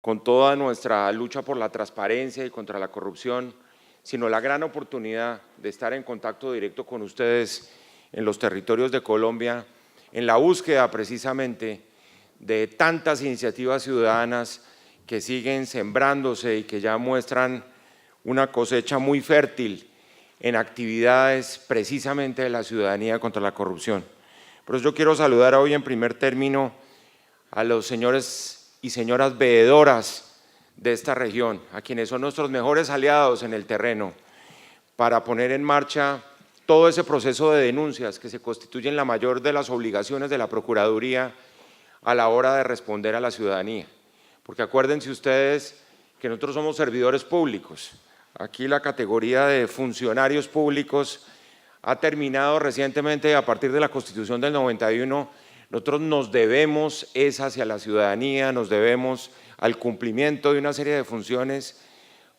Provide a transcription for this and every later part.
con toda nuestra lucha por la transparencia y contra la corrupción, sino la gran oportunidad de estar en contacto directo con ustedes en los territorios de Colombia, en la búsqueda precisamente de tantas iniciativas ciudadanas que siguen sembrándose y que ya muestran una cosecha muy fértil en actividades precisamente de la ciudadanía contra la corrupción. Por eso yo quiero saludar hoy en primer término a los señores y señoras veedoras de esta región, a quienes son nuestros mejores aliados en el terreno, para poner en marcha todo ese proceso de denuncias que se constituyen la mayor de las obligaciones de la Procuraduría a la hora de responder a la ciudadanía. Porque acuérdense ustedes que nosotros somos servidores públicos. Aquí la categoría de funcionarios públicos ha terminado recientemente a partir de la Constitución del 91. Nosotros nos debemos hacia la ciudadanía, nos debemos al cumplimiento de una serie de funciones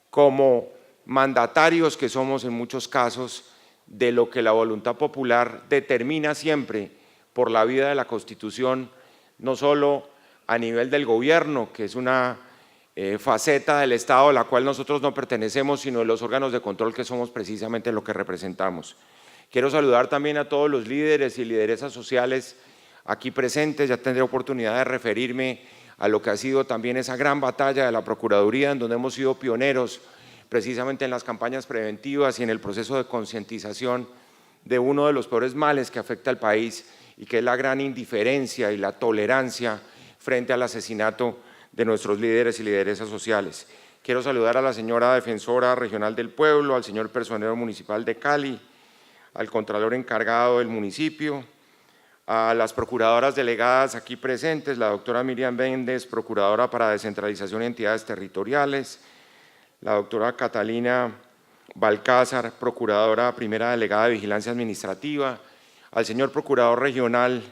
como mandatarios que somos en muchos casos de lo que la voluntad popular determina siempre por la vía de la Constitución, no solo a nivel del gobierno, que es una faceta del Estado a la cual nosotros no pertenecemos, sino de los órganos de control que somos precisamente lo que representamos. Quiero saludar también a todos los líderes y lideresas sociales aquí presentes. Ya tendré oportunidad de referirme a lo que ha sido también esa gran batalla de la Procuraduría, en donde hemos sido pioneros precisamente en las campañas preventivas y en el proceso de concientización de uno de los peores males que afecta al país y que es la gran indiferencia y la tolerancia frente al asesinato de nuestros líderes y lideresas sociales. Quiero saludar a la señora defensora regional del pueblo, al señor personero municipal de Cali, al contralor encargado del municipio, a las procuradoras delegadas aquí presentes, la doctora Miriam Méndez, procuradora para descentralización y entidades territoriales, la doctora Catalina Balcázar, procuradora primera delegada de vigilancia administrativa, al señor procurador regional,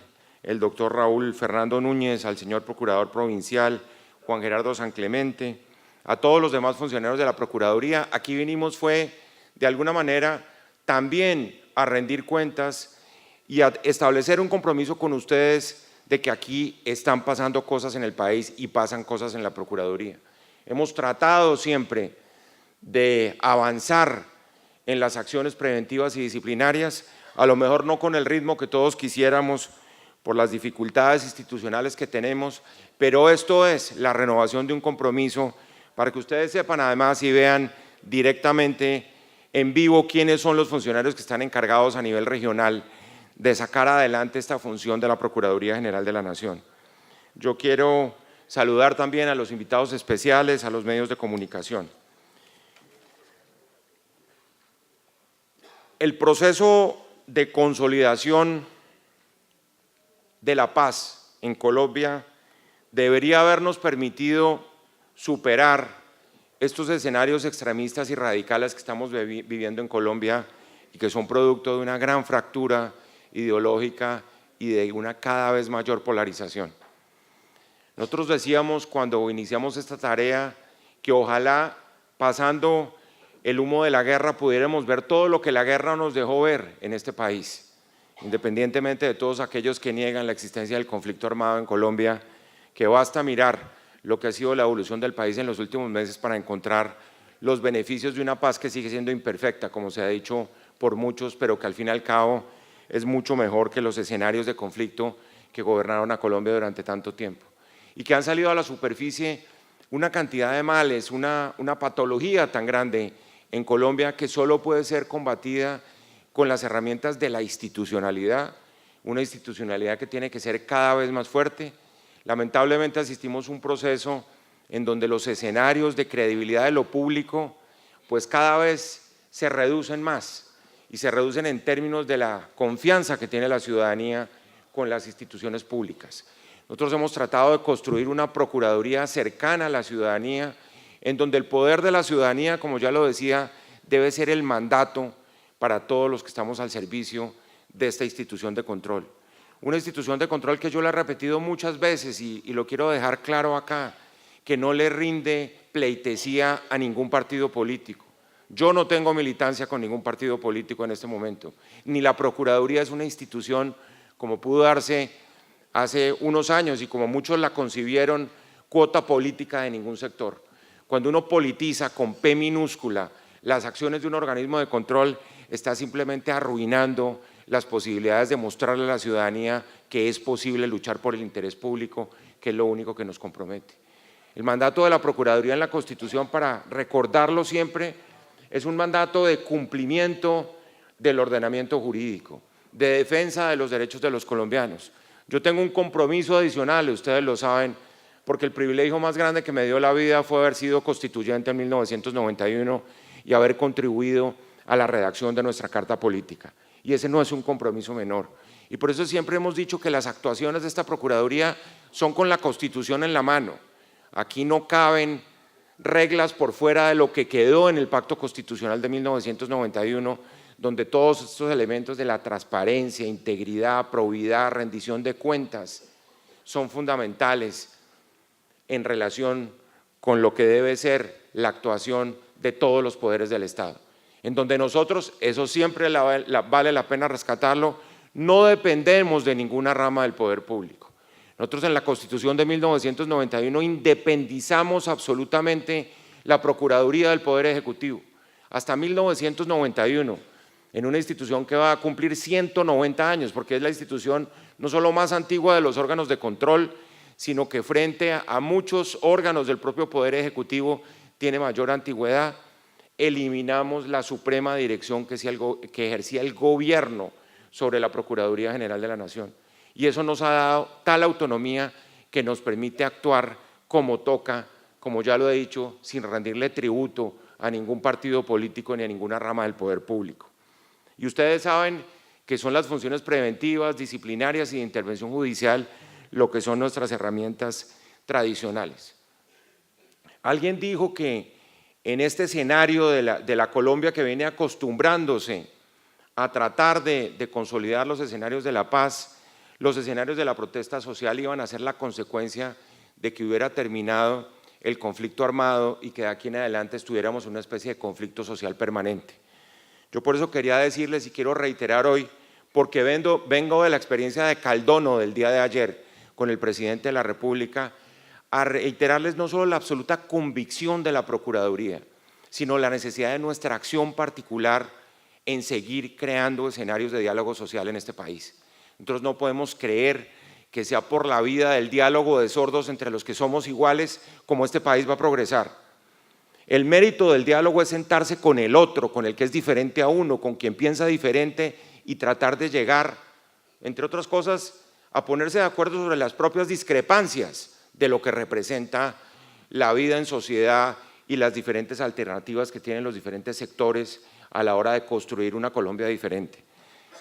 el doctor Raúl Fernando Núñez, al señor procurador provincial, Juan Gerardo San Clemente, a todos los demás funcionarios de la Procuraduría. Aquí vinimos fue, de alguna manera, también a rendir cuentas y a establecer un compromiso con ustedes de que aquí están pasando cosas en el país y pasan cosas en la Procuraduría. Hemos tratado siempre de avanzar en las acciones preventivas y disciplinarias, a lo mejor no con el ritmo que todos quisiéramos por las dificultades institucionales que tenemos, pero esto es la renovación de un compromiso para que ustedes sepan además y vean directamente en vivo quiénes son los funcionarios que están encargados a nivel regional de sacar adelante esta función de la Procuraduría General de la Nación. Yo quiero saludar también a los invitados especiales, a los medios de comunicación. El proceso de consolidación de la paz en Colombia debería habernos permitido superar estos escenarios extremistas y radicales que estamos viviendo en Colombia y que son producto de una gran fractura ideológica y de una cada vez mayor polarización. Nosotros decíamos cuando iniciamos esta tarea que ojalá pasando el humo de la guerra pudiéramos ver todo lo que la guerra nos dejó ver en este país, independientemente de todos aquellos que niegan la existencia del conflicto armado en Colombia, que basta mirar lo que ha sido la evolución del país en los últimos meses para encontrar los beneficios de una paz que sigue siendo imperfecta, como se ha dicho por muchos, pero que al fin y al cabo es mucho mejor que los escenarios de conflicto que gobernaron a Colombia durante tanto tiempo y que han salido a la superficie una cantidad de males, una patología tan grande en Colombia que solo puede ser combatida con las herramientas de la institucionalidad, una institucionalidad que tiene que ser cada vez más fuerte. Lamentablemente asistimos a un proceso en donde los escenarios de credibilidad de lo público pues cada vez se reducen más y se reducen en términos de la confianza que tiene la ciudadanía con las instituciones públicas. Nosotros hemos tratado de construir una procuraduría cercana a la ciudadanía, en donde el poder de la ciudadanía, como ya lo decía, debe ser el mandato para todos los que estamos al servicio de esta institución de control. Una institución de control que yo la he repetido muchas veces y lo quiero dejar claro acá, que no le rinde pleitesía a ningún partido político. Yo no tengo militancia con ningún partido político en este momento, ni la Procuraduría es una institución como pudo darse hace unos años y como muchos la concibieron cuota política de ningún sector. Cuando uno politiza con P minúscula las acciones de un organismo de control, está simplemente arruinando las posibilidades de mostrarle a la ciudadanía que es posible luchar por el interés público, que es lo único que nos compromete. El mandato de la Procuraduría en la Constitución, para recordarlo siempre, es un mandato de cumplimiento del ordenamiento jurídico, de defensa de los derechos de los colombianos. Yo tengo un compromiso adicional, ustedes lo saben, porque el privilegio más grande que me dio la vida fue haber sido constituyente en 1991 y haber contribuido a la redacción de nuestra Carta Política. Y ese no es un compromiso menor. Y por eso siempre hemos dicho que las actuaciones de esta Procuraduría son con la Constitución en la mano. Aquí no caben reglas por fuera de lo que quedó en el Pacto Constitucional de 1991, donde todos estos elementos de la transparencia, integridad, probidad, rendición de cuentas son fundamentales en relación con lo que debe ser la actuación de todos los poderes del Estado. En donde nosotros, eso siempre vale la pena rescatarlo, no dependemos de ninguna rama del poder público. Nosotros en la Constitución de 1991 independizamos absolutamente la Procuraduría del Poder Ejecutivo. Hasta 1991, en una institución que va a cumplir 190 años, porque es la institución no solo más antigua de los órganos de control, sino que frente a muchos órganos del propio Poder Ejecutivo tiene mayor antigüedad. Eliminamos la suprema dirección que ejercía el gobierno sobre la Procuraduría General de la Nación. Y eso nos ha dado tal autonomía que nos permite actuar como toca, como ya lo he dicho, sin rendirle tributo a ningún partido político ni a ninguna rama del poder público. Y ustedes saben que son las funciones preventivas, disciplinarias y de intervención judicial lo que son nuestras herramientas tradicionales. Alguien dijo que en este escenario de la Colombia que viene acostumbrándose a tratar de consolidar los escenarios de la paz, los escenarios de la protesta social iban a ser la consecuencia de que hubiera terminado el conflicto armado y que de aquí en adelante estuviéramos en una especie de conflicto social permanente. Yo por eso quería decirles y quiero reiterar hoy, porque vengo de la experiencia de Caldono del día de ayer con el presidente de la República, a reiterarles no solo la absoluta convicción de la Procuraduría, sino la necesidad de nuestra acción particular en seguir creando escenarios de diálogo social en este país. Nosotros no podemos creer que sea por la vida del diálogo de sordos entre los que somos iguales como este país va a progresar. El mérito del diálogo es sentarse con el otro, con el que es diferente a uno, con quien piensa diferente y tratar de llegar, entre otras cosas, a ponerse de acuerdo sobre las propias discrepancias de lo que representa la vida en sociedad y las diferentes alternativas que tienen los diferentes sectores a la hora de construir una Colombia diferente.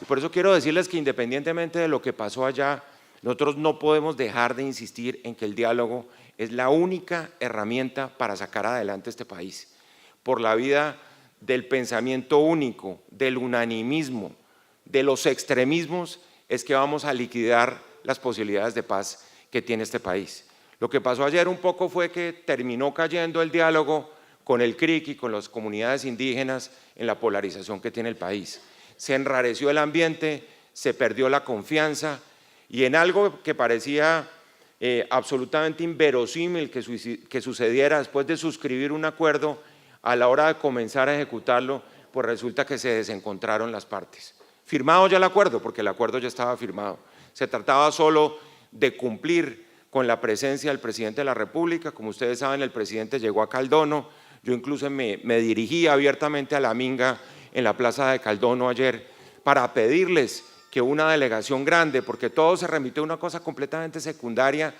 Y por eso quiero decirles que independientemente de lo que pasó allá, nosotros no podemos dejar de insistir en que el diálogo es la única herramienta para sacar adelante este país. Por la vida del pensamiento único, del unanimismo, de los extremismos, es que vamos a liquidar las posibilidades de paz que tiene este país. Lo que pasó ayer un poco fue que terminó cayendo el diálogo con el CRIC y con las comunidades indígenas en la polarización que tiene el país. Se enrareció el ambiente, se perdió la confianza y en algo que parecía absolutamente inverosímil que sucediera después de suscribir un acuerdo, a la hora de comenzar a ejecutarlo, pues resulta que se desencontraron las partes. Firmado ya el acuerdo, porque el acuerdo ya estaba firmado. Se trataba solo de cumplir con la presencia del presidente de la República. Como ustedes saben, el presidente llegó a Caldono. Yo incluso me dirigí abiertamente a la Minga en la plaza de Caldono ayer para pedirles que una delegación grande, porque todo se remitió a una cosa completamente secundaria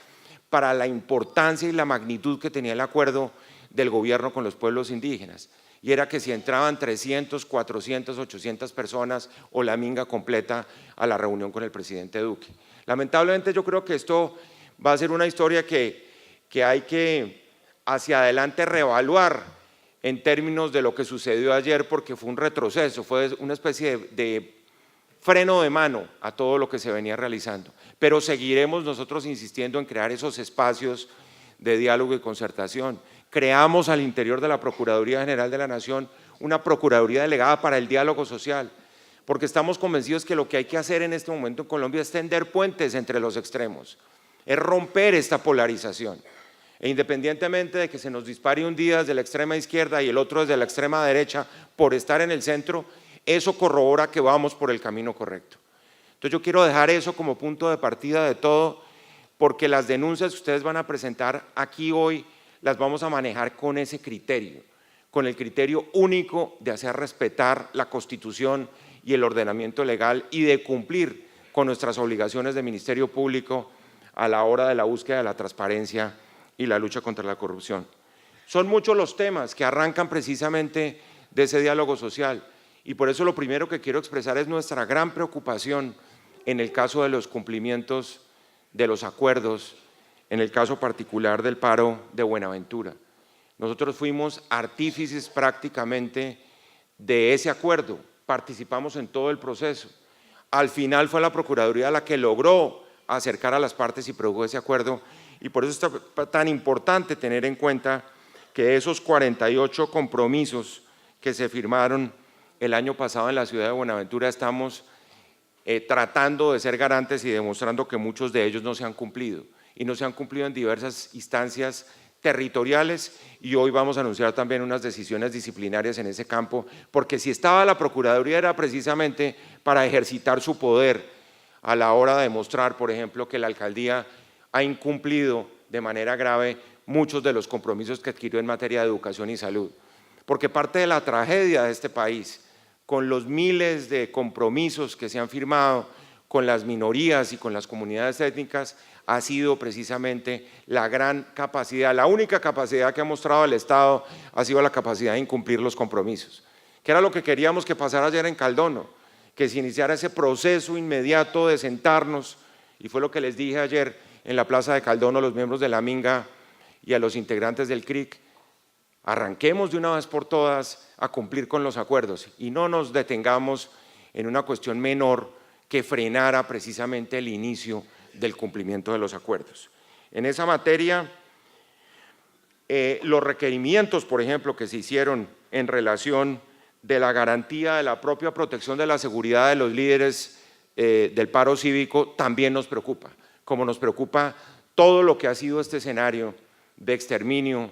para la importancia y la magnitud que tenía el acuerdo del gobierno con los pueblos indígenas. Y era que si entraban 300, 400, 800 personas o la Minga completa a la reunión con el presidente Duque. Lamentablemente yo creo que esto va a ser una historia que hay que hacia adelante reevaluar en términos de lo que sucedió ayer, porque fue un retroceso, fue una especie de freno de mano a todo lo que se venía realizando. Pero seguiremos nosotros insistiendo en crear esos espacios de diálogo y concertación. Creamos al interior de la Procuraduría General de la Nación una Procuraduría delegada para el diálogo social, porque estamos convencidos que lo que hay que hacer en este momento en Colombia es tender puentes entre los extremos, es romper esta polarización. E independientemente de que se nos dispare un día desde la extrema izquierda y el otro desde la extrema derecha por estar en el centro, eso corrobora que vamos por el camino correcto. Entonces yo quiero dejar eso como punto de partida de todo, porque las denuncias que ustedes van a presentar aquí hoy las vamos a manejar con ese criterio, con el criterio único de hacer respetar la Constitución y el ordenamiento legal y de cumplir con nuestras obligaciones de Ministerio Público a la hora de la búsqueda de la transparencia y la lucha contra la corrupción. Son muchos los temas que arrancan precisamente de ese diálogo social y por eso lo primero que quiero expresar es nuestra gran preocupación en el caso de los cumplimientos de los acuerdos, en el caso particular del paro de Buenaventura. Nosotros fuimos artífices prácticamente de ese acuerdo, participamos en todo el proceso. Al final fue la Procuraduría la que logró acercar a las partes y produjo ese acuerdo y por eso es tan importante tener en cuenta que esos 48 compromisos que se firmaron el año pasado en la ciudad de Buenaventura estamos tratando de ser garantes y demostrando que muchos de ellos no se han cumplido y no se han cumplido en diversas instancias territoriales y hoy vamos a anunciar también unas decisiones disciplinarias en ese campo, porque si estaba la Procuraduría era precisamente para ejercitar su poder a la hora de demostrar, por ejemplo, que la alcaldía ha incumplido de manera grave muchos de los compromisos que adquirió en materia de educación y salud, porque parte de la tragedia de este país con los miles de compromisos que se han firmado con las minorías y con las comunidades étnicas, ha sido precisamente la gran capacidad, la única capacidad que ha mostrado el Estado ha sido la capacidad de incumplir los compromisos, que era lo que queríamos que pasara ayer en Caldono, que se iniciara ese proceso inmediato de sentarnos, y fue lo que les dije ayer en la plaza de Caldono a los miembros de la Minga y a los integrantes del CRIC, arranquemos de una vez por todas a cumplir con los acuerdos y no nos detengamos en una cuestión menor que frenara precisamente el inicio del cumplimiento de los acuerdos. En esa materia, los requerimientos, por ejemplo, que se hicieron en relación de la garantía de la propia protección de la seguridad de los líderes del paro cívico también nos preocupa, como nos preocupa todo lo que ha sido este escenario de exterminio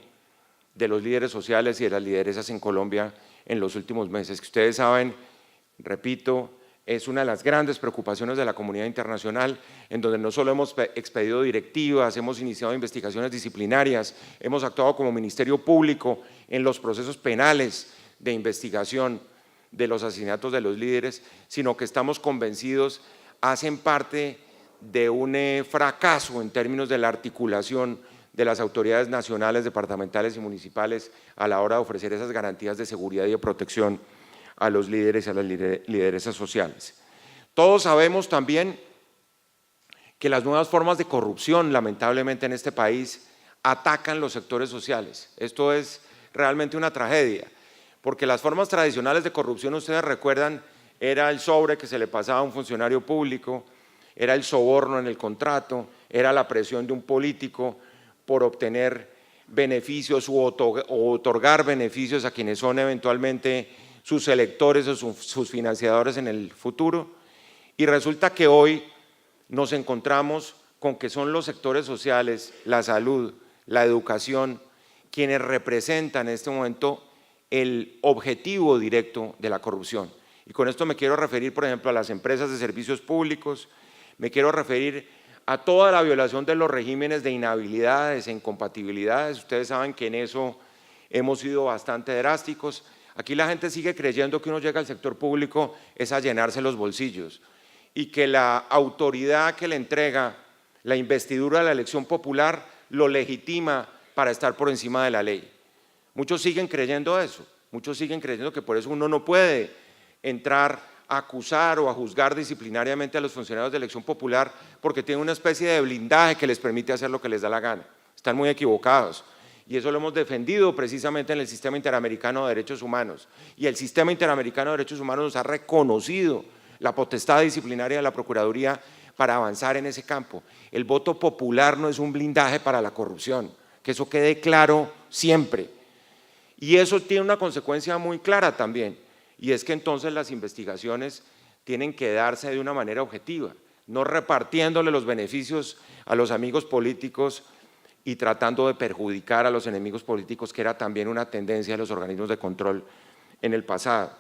de los líderes sociales y de las lideresas en Colombia en los últimos meses, que ustedes saben, repito, es una de las grandes preocupaciones de la comunidad internacional, en donde no solo hemos expedido directivas, hemos iniciado investigaciones disciplinarias, hemos actuado como Ministerio Público en los procesos penales de investigación de los asesinatos de los líderes, sino que estamos convencidos, hacen parte de un fracaso en términos de la articulación de las autoridades nacionales, departamentales y municipales a la hora de ofrecer esas garantías de seguridad y de protección a los líderes y a las lideresas sociales. Todos sabemos también que las nuevas formas de corrupción, lamentablemente en este país, atacan los sectores sociales. Esto es realmente una tragedia, porque las formas tradicionales de corrupción, ustedes recuerdan, era el sobre que se le pasaba a un funcionario público, era el soborno en el contrato, era la presión de un político por obtener beneficios o otorgar beneficios a quienes son eventualmente sus electores o sus financiadores en el futuro. Y resulta que hoy nos encontramos con que son los sectores sociales, la salud, la educación, quienes representan en este momento el objetivo directo de la corrupción. Y con esto me quiero referir, por ejemplo, a las empresas de servicios públicos, me quiero referir a toda la violación de los regímenes de inhabilidades, incompatibilidades. Ustedes saben que en eso hemos sido bastante drásticos. Aquí la gente sigue creyendo que uno llega al sector público es a llenarse los bolsillos y que la autoridad que le entrega la investidura de la elección popular lo legitima para estar por encima de la ley. Muchos siguen creyendo eso, muchos siguen creyendo que por eso uno no puede entrar a acusar o a juzgar disciplinariamente a los funcionarios de elección popular porque tienen una especie de blindaje que les permite hacer lo que les da la gana. Están muy equivocados. Y eso lo hemos defendido precisamente en el Sistema Interamericano de Derechos Humanos. Y el Sistema Interamericano de Derechos Humanos nos ha reconocido la potestad disciplinaria de la Procuraduría para avanzar en ese campo. El voto popular no es un blindaje para la corrupción, que eso quede claro siempre. Y eso tiene una consecuencia muy clara también, y es que entonces las investigaciones tienen que darse de una manera objetiva, no repartiéndole los beneficios a los amigos políticos y tratando de perjudicar a los enemigos políticos, que era también una tendencia de los organismos de control en el pasado.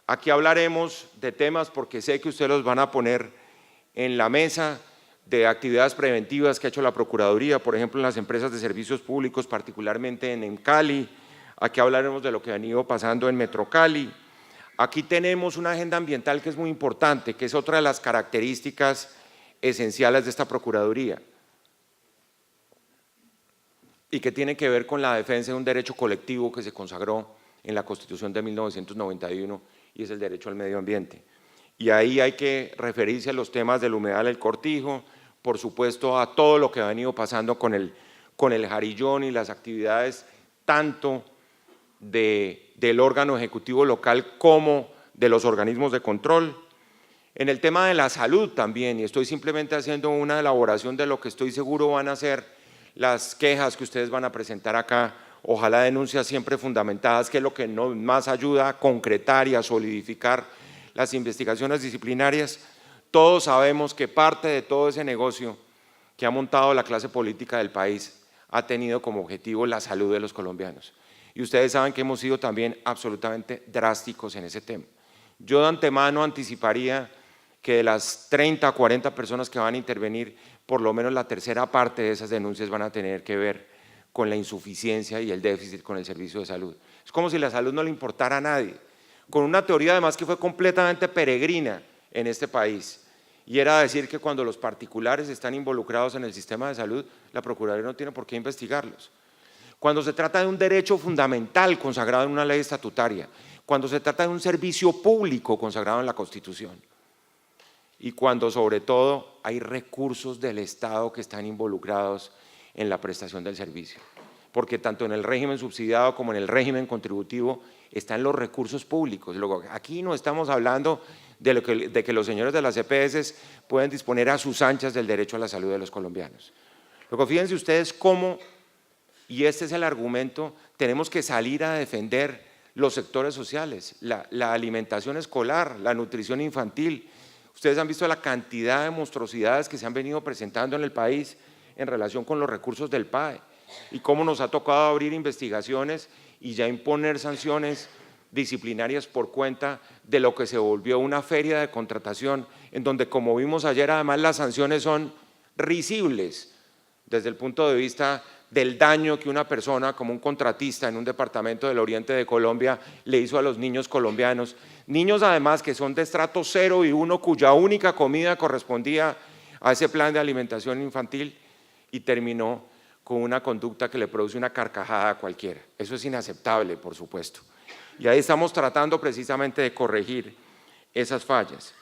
Aquí hablaremos de temas porque sé que ustedes los van a poner en la mesa, de actividades preventivas que ha hecho la Procuraduría, por ejemplo, en las empresas de servicios públicos, particularmente en Cali. Aquí hablaremos de lo que ha venido pasando en Metro Cali. Aquí tenemos una agenda ambiental que es muy importante, que es otra de las características esenciales de esta Procuraduría y que tiene que ver con la defensa de un derecho colectivo que se consagró en la Constitución de 1991 y es el derecho al medio ambiente. Y ahí hay que referirse a los temas del humedal del Cortijo, por supuesto a todo lo que ha venido pasando con el Jarillón y las actividades tanto del órgano ejecutivo local como de los organismos de control. En el tema de la salud también, y estoy simplemente haciendo una elaboración de lo que estoy seguro van a ser las quejas que ustedes van a presentar acá, ojalá denuncias siempre fundamentadas, que es lo que nos más ayuda a concretar y a solidificar las investigaciones disciplinarias. Todos sabemos que parte de todo ese negocio que ha montado la clase política del país ha tenido como objetivo la salud de los colombianos. Y ustedes saben que hemos sido también absolutamente drásticos en ese tema. Yo de antemano anticiparía que de las 30 a 40 personas que van a intervenir, por lo menos la tercera parte de esas denuncias van a tener que ver con la insuficiencia y el déficit con el servicio de salud. Es como si la salud no le importara a nadie, con una teoría además que fue completamente peregrina en este país, y era decir que cuando los particulares están involucrados en el sistema de salud, la Procuraduría no tiene por qué investigarlos. Cuando se trata de un derecho fundamental consagrado en una ley estatutaria, cuando se trata de un servicio público consagrado en la Constitución, y cuando sobre todo hay recursos del Estado que están involucrados en la prestación del servicio, porque tanto en el régimen subsidiado como en el régimen contributivo están los recursos públicos. Luego, aquí no estamos hablando de que los señores de las EPS pueden disponer a sus anchas del derecho a la salud de los colombianos. Luego, fíjense ustedes cómo, y este es el argumento, tenemos que salir a defender los sectores sociales, la alimentación escolar, la nutrición infantil. Ustedes han visto la cantidad de monstruosidades que se han venido presentando en el país en relación con los recursos del PAE y cómo nos ha tocado abrir investigaciones y ya imponer sanciones disciplinarias por cuenta de lo que se volvió una feria de contratación, en donde, como vimos ayer, además las sanciones son risibles desde el punto de vista del daño que una persona como un contratista en un departamento del oriente de Colombia le hizo a los niños colombianos. Niños además que son de estrato 0 y 1, cuya única comida correspondía a ese plan de alimentación infantil y terminó con una conducta que le produce una carcajada a cualquiera. Eso es inaceptable, por supuesto. Y ahí estamos tratando precisamente de corregir esas fallas.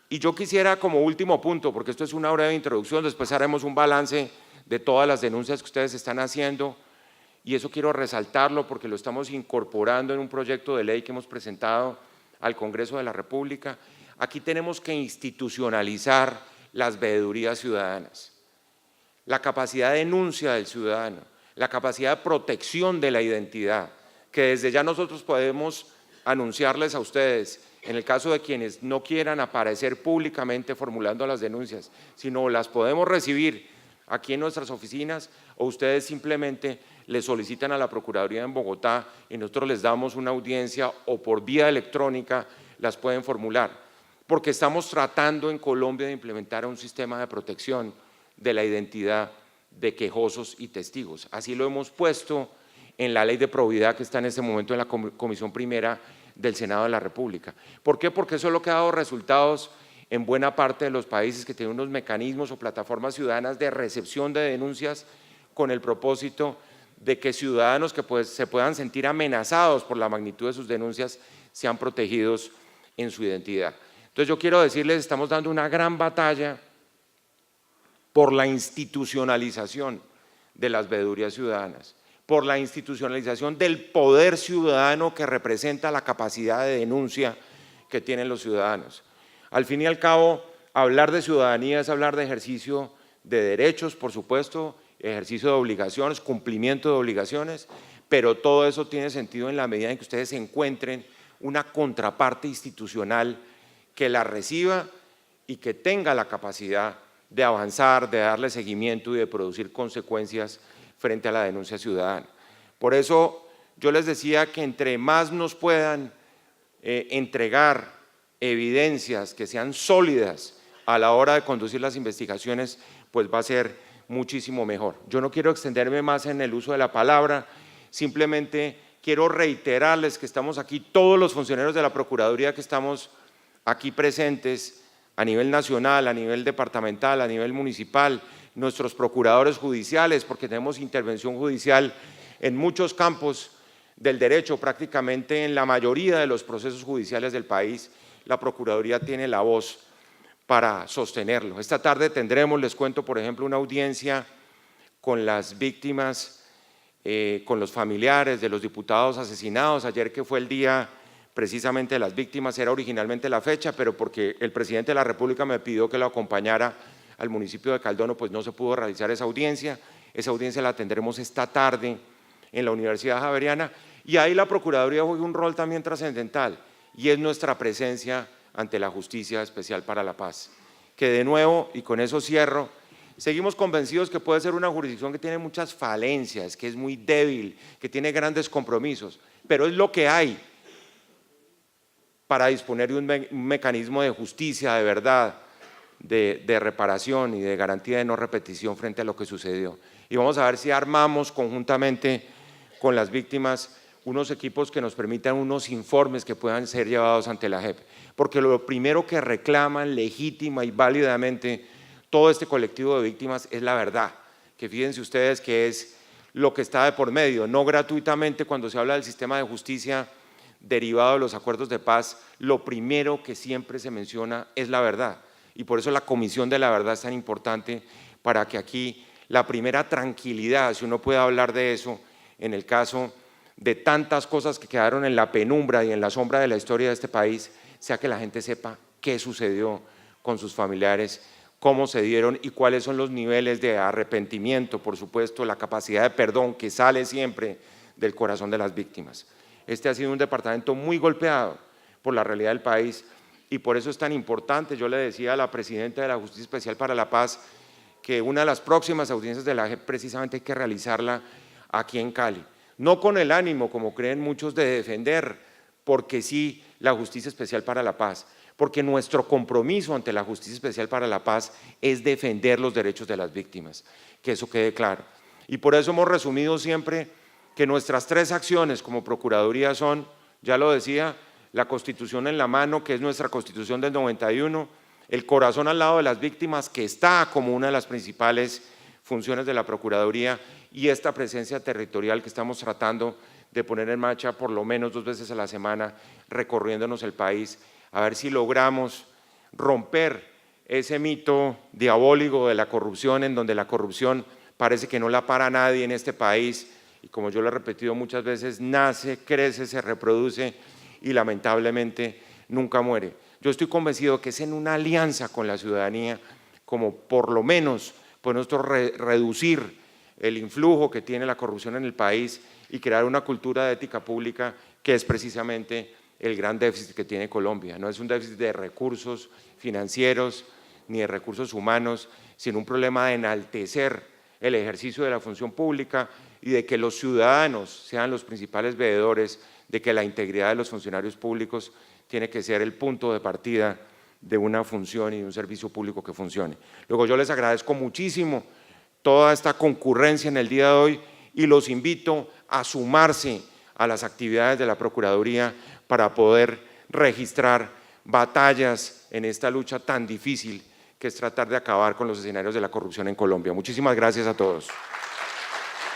Y yo quisiera como último punto, porque esto es una breve introducción, después haremos un balance de todas las denuncias que ustedes están haciendo, y eso quiero resaltarlo porque lo estamos incorporando en un proyecto de ley que hemos presentado al Congreso de la República. Aquí tenemos que institucionalizar las veedurías ciudadanas, la capacidad de denuncia del ciudadano, la capacidad de protección de la identidad, que desde ya nosotros podemos anunciarles a ustedes, en el caso de quienes no quieran aparecer públicamente formulando las denuncias, sino las podemos recibir aquí en nuestras oficinas, o ustedes simplemente le solicitan a la Procuraduría en Bogotá y nosotros les damos una audiencia o por vía electrónica las pueden formular, porque estamos tratando en Colombia de implementar un sistema de protección de la identidad de quejosos y testigos. Así lo hemos puesto en la ley de probidad que está en este momento en la Comisión Primera del Senado de la República. ¿Por qué? Porque eso es lo que ha dado resultados en buena parte de los países que tienen unos mecanismos o plataformas ciudadanas de recepción de denuncias con el propósito de que ciudadanos que se puedan sentir amenazados por la magnitud de sus denuncias sean protegidos en su identidad. Entonces yo quiero decirles, estamos dando una gran batalla por la institucionalización de las veedurías ciudadanas, por la institucionalización del poder ciudadano que representa la capacidad de denuncia que tienen los ciudadanos. Al fin y al cabo, hablar de ciudadanía es hablar de ejercicio de derechos, por supuesto, ejercicio de obligaciones, cumplimiento de obligaciones, pero todo eso tiene sentido en la medida en que ustedes encuentren una contraparte institucional que la reciba y que tenga la capacidad de avanzar, de darle seguimiento y de producir consecuencias frente a la denuncia ciudadana. Por eso yo les decía que entre más nos puedan entregar evidencias que sean sólidas a la hora de conducir las investigaciones, pues va a ser muchísimo mejor. Yo no quiero extenderme más en el uso de la palabra, simplemente quiero reiterarles que estamos aquí, todos los funcionarios de la Procuraduría que estamos aquí presentes, a nivel nacional, a nivel departamental, a nivel municipal, nuestros procuradores judiciales, porque tenemos intervención judicial en muchos campos del derecho, prácticamente en la mayoría de los procesos judiciales del país, la Procuraduría tiene la voz para sostenerlo. Esta tarde tendremos, les cuento, por ejemplo, una audiencia con las víctimas, con los familiares de los diputados asesinados. Ayer, que fue el día precisamente de las víctimas, era originalmente la fecha, pero porque el presidente de la República me pidió que lo acompañara al municipio de Caldono, pues no se pudo realizar esa audiencia. Esa audiencia la tendremos esta tarde en la Universidad Javeriana, y ahí la Procuraduría juega un rol también trascendental, y es nuestra presencia ante la Justicia Especial para la Paz, que de nuevo, y con eso cierro, seguimos convencidos que puede ser una jurisdicción que tiene muchas falencias, que es muy débil, que tiene grandes compromisos, pero es lo que hay para disponer de un mecanismo de justicia, de verdad, de reparación y de garantía de no repetición frente a lo que sucedió. Y vamos a ver si armamos conjuntamente con las víctimas unos equipos que nos permitan unos informes que puedan ser llevados ante la JEP, porque lo primero que reclaman legítima y válidamente todo este colectivo de víctimas es la verdad, que fíjense ustedes que es lo que está de por medio. No gratuitamente, cuando se habla del sistema de justicia derivado de los acuerdos de paz, lo primero que siempre se menciona es la verdad, y por eso la Comisión de la Verdad es tan importante, para que aquí la primera tranquilidad, si uno puede hablar de eso, en el caso de tantas cosas que quedaron en la penumbra y en la sombra de la historia de este país, sea que la gente sepa qué sucedió con sus familiares, cómo se dieron y cuáles son los niveles de arrepentimiento, por supuesto, la capacidad de perdón que sale siempre del corazón de las víctimas. Este ha sido un departamento muy golpeado por la realidad del país, y por eso es tan importante. Yo le decía a la presidenta de la Justicia Especial para la Paz que una de las próximas audiencias de la JEP precisamente hay que realizarla aquí en Cali. No con el ánimo, como creen muchos, de defender, porque sí, la Justicia Especial para la Paz, porque nuestro compromiso ante la Justicia Especial para la Paz es defender los derechos de las víctimas, que eso quede claro. Y por eso hemos resumido siempre que nuestras tres acciones como Procuraduría son, ya lo decía, la Constitución en la mano, que es nuestra Constitución del 91, el corazón al lado de las víctimas, que está como una de las principales funciones de la Procuraduría, y esta presencia territorial que estamos tratando de poner en marcha por lo menos 2 veces a la semana, recorriéndonos el país, a ver si logramos romper ese mito diabólico de la corrupción, en donde la corrupción parece que no la para nadie en este país, y como yo lo he repetido muchas veces, nace, crece, se reproduce y lamentablemente nunca muere. Yo estoy convencido que es en una alianza con la ciudadanía, como por lo menos pues nosotros reducir el influjo que tiene la corrupción en el país y crear una cultura de ética pública, que es precisamente el gran déficit que tiene Colombia. No es un déficit de recursos financieros ni de recursos humanos, sino un problema de enaltecer el ejercicio de la función pública y de que los ciudadanos sean los principales veedores de que la integridad de los funcionarios públicos tiene que ser el punto de partida de una función y de un servicio público que funcione. Luego, yo les agradezco muchísimo toda esta concurrencia en el día de hoy y los invito a sumarse a las actividades de la Procuraduría para poder registrar batallas en esta lucha tan difícil que es tratar de acabar con los escenarios de la corrupción en Colombia. Muchísimas gracias a todos.